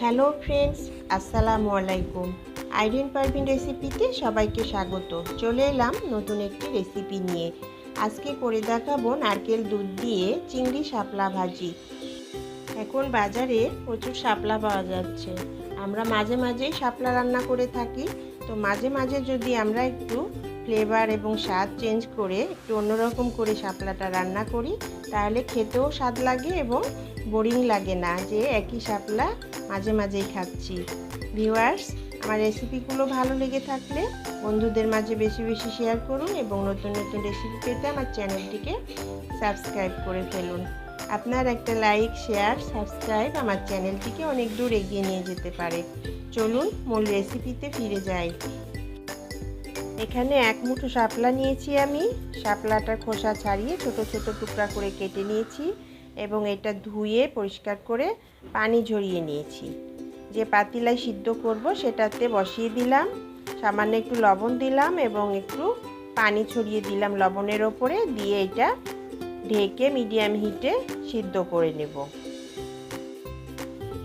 Hello friends, আসসালামু আলাইকুম। আইরিন পারভিন রেসিপিতে সবাইকে স্বাগত। চলে এলাম নতুন একটি রেসিপি নিয়ে। আজকে করে দেখাবো নারকেল দুধ দিয়ে চিংড়ি শাপলা ভাজি। এখন বাজারে প্রচুর শাপলা পাওয়া যাচ্ছে। আমরা মাঝে মাঝেই শাপলা রান্না করে থাকি। তো মাঝে মাঝে যদি আমরা একটু ফ্লেভার এবং স্বাদ চেঞ্জ করে একটু অন্যরকম করে শাপলাটা রান্না করি, তাহলে খেতেও স্বাদ লাগে এবং বোরিং লাগে না যে একই শাপলা মাঝে মাঝেই খাচ্ছি। ভিউয়ার্স, আমার রেসিপিগুলো ভালো লেগে থাকলে বন্ধুদের মাঝে বেশি বেশি শেয়ার করুন এবং নতুন নতুন রেসিপি পেতে আমার চ্যানেলটিকে সাবস্ক্রাইব করে ফেলুন। আপনার একটা লাইক, শেয়ার, সাবস্ক্রাইব আমার চ্যানেলটিকে অনেক দূর এগিয়ে নিয়ে যেতে পারে। চলুন মূল রেসিপিতে ফিরে যাই। এখানে এক মুঠো শাপলা নিয়েছি আমি। শাপলাটার খোসা ছাড়িয়ে ছোট ছোট টুকরা করে কেটে নিয়েছি এবং এটা ধুয়ে পরিষ্কার করে পানি ঝরিয়ে নিয়েছি। যে পাতিলায় সিদ্ধ করব সেটাতে বসিয়ে দিলাম, সামান্য একটু লবণ দিলাম এবং একটু পানি ছড়িয়ে দিলাম লবণের ওপরে, দিয়ে এটা ঢেকে মিডিয়াম হিটে সিদ্ধ করে নেব।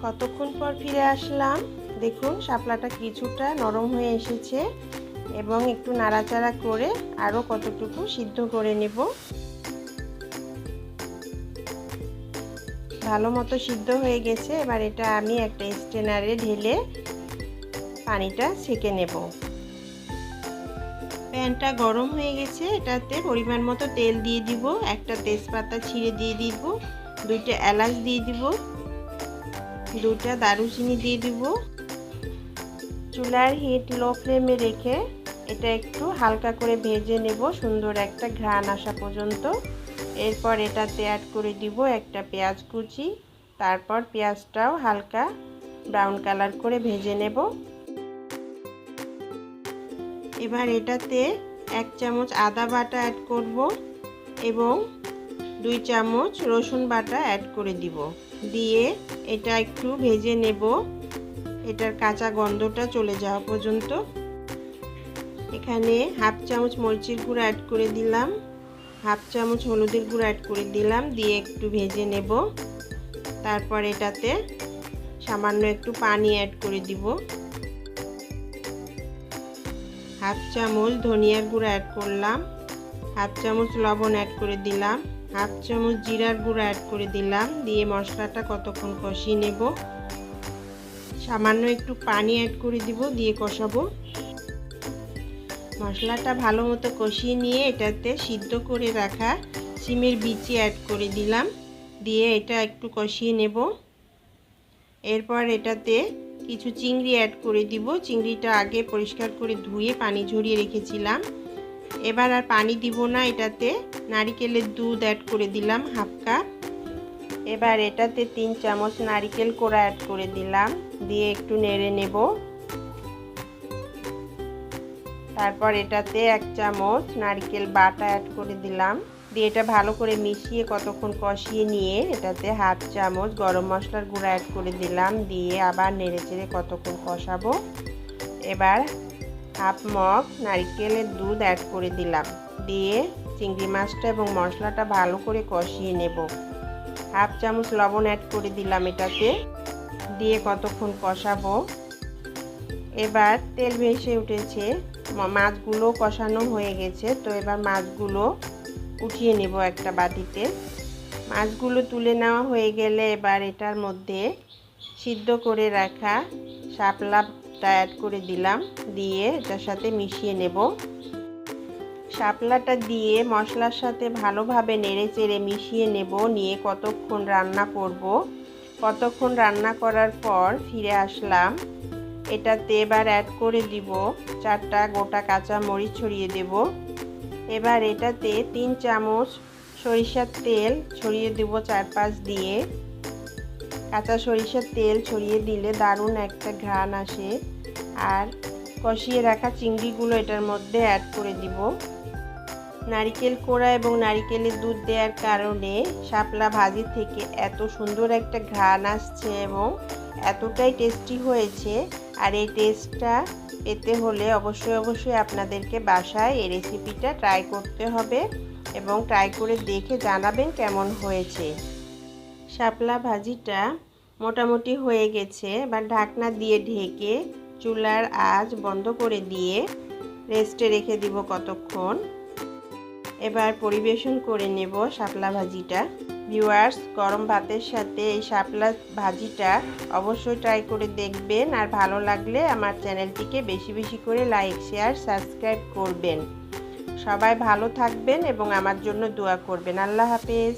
কতক্ষণ পর ফিরে আসলাম, দেখুন শাপলাটা কিছুটা নরম হয়ে এসেছে এবং একটু নাড়াচাড়া করে আরও কতটুকু সিদ্ধ করে নেব। ভালো মতো সিদ্ধ হয়ে গেছে। এবার এটা আমি একটা স্ট্রেনারে ঢেলে পানিটা ছেঁকে নেব। প্যানটা গরম হয়ে গেছে, এটাতে পরিমাণ মতো তেল দিয়ে দিব, একটা তেজপাতা ছিঁড়ে দিয়ে দিব, দুইটা এলাচ দিয়ে দিব, দুটা দারুচিনি দিয়ে দিব। চুলার হিট লো ফ্লেমে রেখে এটা একটু হালকা করে ভেজে নেব সুন্দর একটা ঘ্রাণ আসা পর্যন্ত। এরপর এটাতে অ্যাড করে দিব একটা পেঁয়াজ কুচি, তারপর পেঁয়াজটাও হালকা ব্রাউন কালার করে ভেজে নেব। এবার এটাতে 1 চামচ আদা বাটা অ্যাড করব এবং 2 চামচ রসুন বাটা অ্যাড করে দিব। দিয়ে এটা একটু ভেজে নেব, এটার কাঁচা গন্ধটা চলে যাওয়া পর্যন্ত। এখানে হাফ চামচ মরিচের গুঁড়ো অ্যাড করে দিলাম, হাফ চামচ হলুদের গুঁড়ো অ্যাড করে দিলাম, দিয়ে একটু ভেজে নেব। তারপর এটাতে সামান্য একটু পানি অ্যাড করে দিব। হাফ চামচ ধনিয়ার গুঁড়ো অ্যাড করলাম, হাফ চামচ লবণ অ্যাড করে দিলাম, হাফ চামচ জিরার গুঁড়ো অ্যাড করে দিলাম। দিয়ে মশলাটা কতক্ষণ কষিয়ে নেব। সামান্য একটু পানি অ্যাড করে দিব, দিয়ে কষাবো। মশলাটা ভালো মতো কষিয়ে নিয়ে এটাতে সিদ্ধ করে রাখা সিমের বিচি অ্যাড করে দিলাম, দিয়ে এটা একটু কষিয়ে নেব। এরপর এটাতে কিছু চিংড়ি অ্যাড করে দিব। চিংড়িটা আগে পরিষ্কার করে ধুয়ে পানি ঝরিয়ে রেখেছিলাম। এবার আর পানি দিব না, এটাতে নারিকেলের দুধ অ্যাড করে দিলাম হাফ কাপ। এবার এটাতে 3 চামচ নারিকেল কোড়া অ্যাড করে দিলাম, দিয়ে একটু নেড়ে নেব। তারপর এটাতে 1 চামচ নারকেল বাটা অ্যাড করে দিলাম, দিয়ে এটা ভালো করে মিশিয়ে কতক্ষণ কষিয়ে নিয়ে এটাতে হাফ চামচ গরম মশলার গুঁড়া অ্যাড করে দিলাম, দিয়ে আবার নেড়েচেড়ে কতক্ষণ কষাবো। এবার হাফ মগ নারকেলের দুধ অ্যাড করে দিলাম, দিয়ে চিংড়ি মাছটা এবং মশলাটা ভালো করে কষিয়ে নেব। হাফ চামচ লবণ অ্যাড করে দিলাম এটাতে, দিয়ে কতক্ষণ কষাবো। এবার তেল ভেসে উঠেছে, মাছগুলো কষানো হয়ে গেছে। তো এবার মাছগুলো উঠিয়ে নেব একটা বাটিতে। মাছগুলো তুলে নেওয়া হয়ে গেলে এবার এটার মধ্যে সিদ্ধ করে রাখা শাপলাটা অ্যাড করে দিলাম, দিয়ে এটার সাথে মিশিয়ে নেব। শাপলাটা দিয়ে মশলার সাথে ভালোভাবে নেড়েচেড়ে মিশিয়ে নেব। নিয়ে কতক্ষণ রান্না করব। কতক্ষণ রান্না করার পর ফিরে আসলাম। এটাতে এবার অ্যাড করে দিব 4টা গোটা কাঁচা মরিচ ছড়িয়ে দেব। এবার এটাতে 3 চামচ সরিষার তেল ছড়িয়ে দেব চারপাশ দিয়ে। কাঁচা সরিষার তেল ছড়িয়ে দিলে দারুণ একটা ঘ্রাণ আসে। আর কষিয়ে রাখা চিংড়িগুলো এটার মধ্যে অ্যাড করে দিব। নারিকেল কোড়া এবং নারিকেলের দুধ দেওয়ার কারণে শাপলা ভাজি থেকে এত সুন্দর একটা ঘ্রাণ আসছে এবং এতটাই টেস্টি হয়েছে। আর এই টেস্টটা পেতে হলে অবশ্যই আপনাদেরকে বাসায় এই রেসিপিটা ট্রাই করতে হবে এবং ট্রাই করে দেখে জানাবেন কেমন হয়েছে। শাপলা ভাজিটা মোটামুটি হয়ে গেছে। এবার ঢাকনা দিয়ে ঢেকে চুলার আঁচ বন্ধ করে দিয়ে রেস্টে রেখে দিব কতক্ষণ। এবার পরিবেশন করে নেব শাপলা ভাজিটা। ভিউয়ার্স, গরম ভাতের সাথে এই শাপলা ভাজিটা অবশ্যই ট্রাই করে দেখবেন। আর ভালো লাগলে আমার চ্যানেলটিকে বেশি বেশি করে লাইক, শেয়ার, সাবস্ক্রাইব করবেন। সবাই ভালো থাকবেন এবং আমার জন্য দোয়া করবেন। আল্লাহ হাফেজ।